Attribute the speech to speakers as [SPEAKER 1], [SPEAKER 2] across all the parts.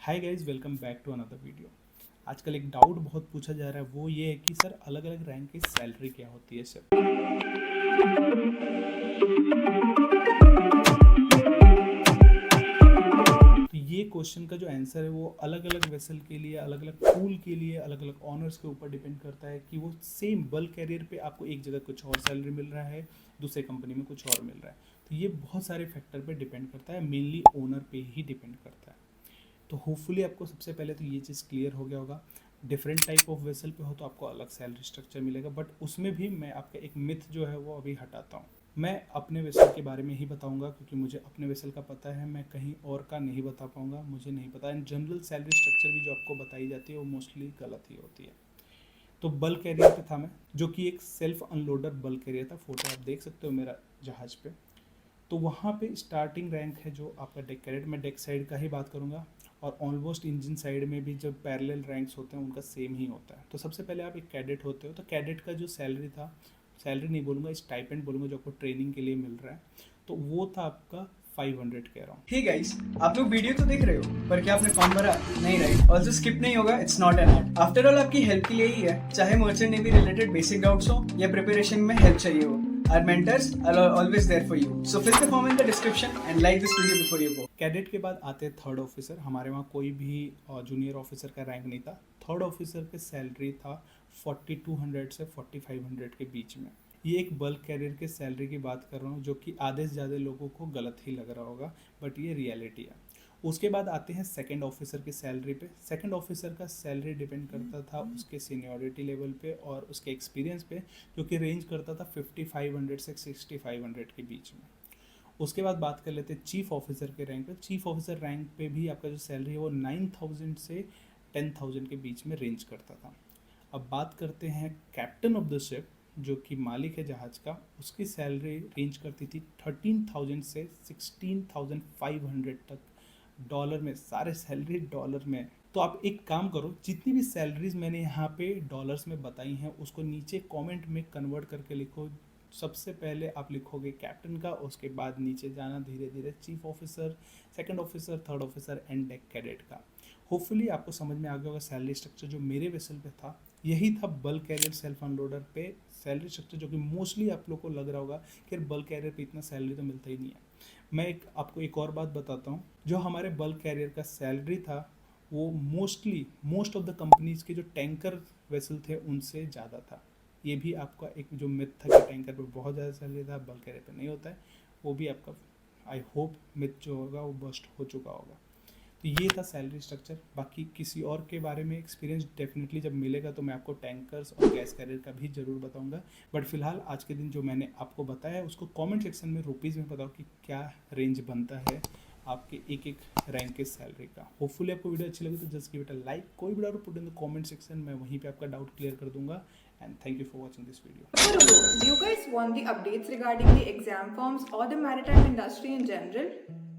[SPEAKER 1] Hi guys, welcome back to another video. आजकल एक doubt बहुत पूछा जा रहा है, वो ये है कि सर अलग अलग रैंक की सैलरी क्या होती है सर। तो ये क्वेश्चन का जो आंसर है वो अलग अलग वेसल के लिए, अलग अलग पूल के लिए, अलग अलग ऑनर्स के ऊपर डिपेंड करता है कि वो सेम बल्क कैरियर पे आपको एक जगह कुछ और सैलरी मिल रहा है, दूसरे कंपनी में कुछ और मिल रहा है। तो ये बहुत सारे फैक्टर पे डिपेंड करता है, मेनली ओनर पे ही डिपेंड करता है। तो होपफुली आपको सबसे पहले तो ये चीज़ क्लियर हो गया होगा। डिफरेंट टाइप ऑफ वेसल पे हो तो आपको अलग सैलरी स्ट्रक्चर मिलेगा, बट उसमें भी मैं आपका एक मिथ जो है वो अभी हटाता हूँ। मैं अपने वेसल के बारे में ही बताऊंगा क्योंकि मुझे अपने वेसल का पता है, मैं कहीं और का नहीं बता पाऊंगा, मुझे नहीं पता। एंड जनरल सैलरी स्ट्रक्चर भी जो आपको बताई जाती है वो मोस्टली गलत ही होती है। तो बल्क कैरियर पे था मैं, जो कि एक सेल्फ अनलोडर बल्क कैरियर था। फोटो आप देख सकते हो मेरा जहाज पे। तो वहाँ पे स्टार्टिंग रैंक है जो आपका डेक कैडेट, मैं डेक साइड का ही बात करूँगा। और ऑलमोस्ट इंजन साइड में भी जब पैरेलल रैंक्स होते हैं उनका सेम ही होता है। तो सबसे पहले आप एक कैडेट होते हो, तो कैडेट का जो सैलरी था, सैलरी नहीं बोलूँगा, स्टाइपेंड बोलूँगा, जो आपको ट्रेनिंग के लिए मिल रहा है, तो वो था आपका 500 कह रहा हूँ।
[SPEAKER 2] हे गाइस, आप लोग वीडियो तो देख रहे हो, पर क्या आपने फॉर्म भरा? नहीं, राइट? ऑल्सो स्किप नहीं होगा, it's not an ad. After all आपकी हेल्प के लिए ही है, चाहे merchant navy related basic doubts हो या प्रिपरेशन में हेल्प चाहिए हो। Our mentors are always there for you. So fill the form in the description and like this video before you go.
[SPEAKER 1] Cadet के बाद आते हैं थर्ड ऑफिसर। हमारे वहाँ कोई भी जूनियर ऑफिसर का रैंक नहीं था। थर्ड ऑफिसर के सैलरी था 4200 से 4500 के बीच में। ये एक बल्क कैरियर के सैलरी की बात कर रहा हूँ, जो कि आधे से ज़्यादा लोगों को गलत ही लग रहा होगा, बट ये रियलिटी है। उसके बाद आते हैं सेकंड ऑफिसर की सैलरी पे। सेकंड ऑफिसर का सैलरी डिपेंड करता था उसके सीनियरिटी लेवल पे और उसके एक्सपीरियंस पे, जो कि रेंज करता था 5500 से 6500 के बीच में। उसके बाद बात कर लेते हैं चीफ ऑफिसर के रैंक पे। चीफ ऑफिसर रैंक पे भी आपका जो सैलरी है वो 9000 से 10000 के बीच में रेंज करता था। अब बात करते हैं कैप्टन ऑफ द शिप, जो कि मालिक है जहाज़ का। उसकी सैलरी रेंज करती थी 13000 से 16500 तक, डॉलर में। सारे सैलरी डॉलर में। तो आप एक काम करो, जितनी भी सैलरीज मैंने यहाँ पे डॉलर्स में बताई हैं उसको नीचे कमेंट में कन्वर्ट करके लिखो। सबसे पहले आप लिखोगे कैप्टन का, उसके बाद नीचे जाना धीरे धीरे chief officer, second officer, third officer and deck cadet का। होपफुली आपको समझ में आ गया होगा सैलरी स्ट्रक्चर जो मेरे वेसल पे था। यही था बल्क कैरियर सेल्फ अनलोडर पे सैलरी स्ट्रक्चर, जो कि मोस्टली आप लोग को लग रहा होगा कि बल्क कैरियर पे इतना सैलरी तो मिलता ही नहीं है। मैं आपको एक और बात बताता हूँ। जो हमारे बल्क कैरियर का सैलरी था वो मोस्ट ऑफ द कंपनीज के जो टैंकर वेसल थे उनसे ज़्यादा था। ये भी आपका एक जो मिथ था कि टैंकर पे बहुत ज़्यादा सैलरी था, बल्क कैरियर पे नहीं होता है, वो भी आपका आई होप मिथ जो होगा वो बस्ट हो चुका होगा। तो ये था सैलरी स्ट्रक्चर। बाकी किसी और के बारे में एक्सपीरियंस डेफिनेटली जब मिलेगा तो मैं आपको टैंकर्स और गैस कैरियर का भी ज़रूर बताऊंगा। बट फिलहाल आज के दिन जो मैंने आपको बताया है उसको कमेंट सेक्शन में रुपीज़ में बताओ कि क्या रेंज बनता है आपके एक एक रैंक के सैलरी का। होपफुली आपको वीडियो अच्छी लगी तो just give it a like. कोई भी doubt put in the comment section, मैं वहीं पे आपका डाउट क्लियर कर दूंगा। And thank you for watching this video.
[SPEAKER 3] Do you guys want the updates regarding the exam forms or the maritime industry in general?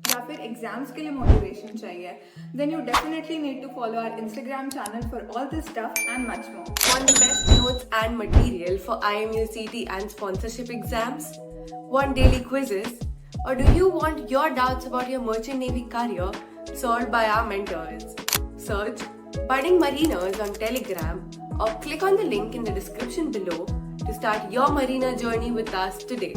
[SPEAKER 3] या फिर exams के लिए मोटिवेशन चाहिए? Then you definitely need to follow our Instagram channel for all this stuff and much more.
[SPEAKER 4] Want the best notes and material for IMU CT and sponsorship exams? Want daily quizzes? Or do you want your doubts about your merchant navy career solved by our mentors? Search Budding Mariners on Telegram or click on the link in the description below to start your marina journey with us today.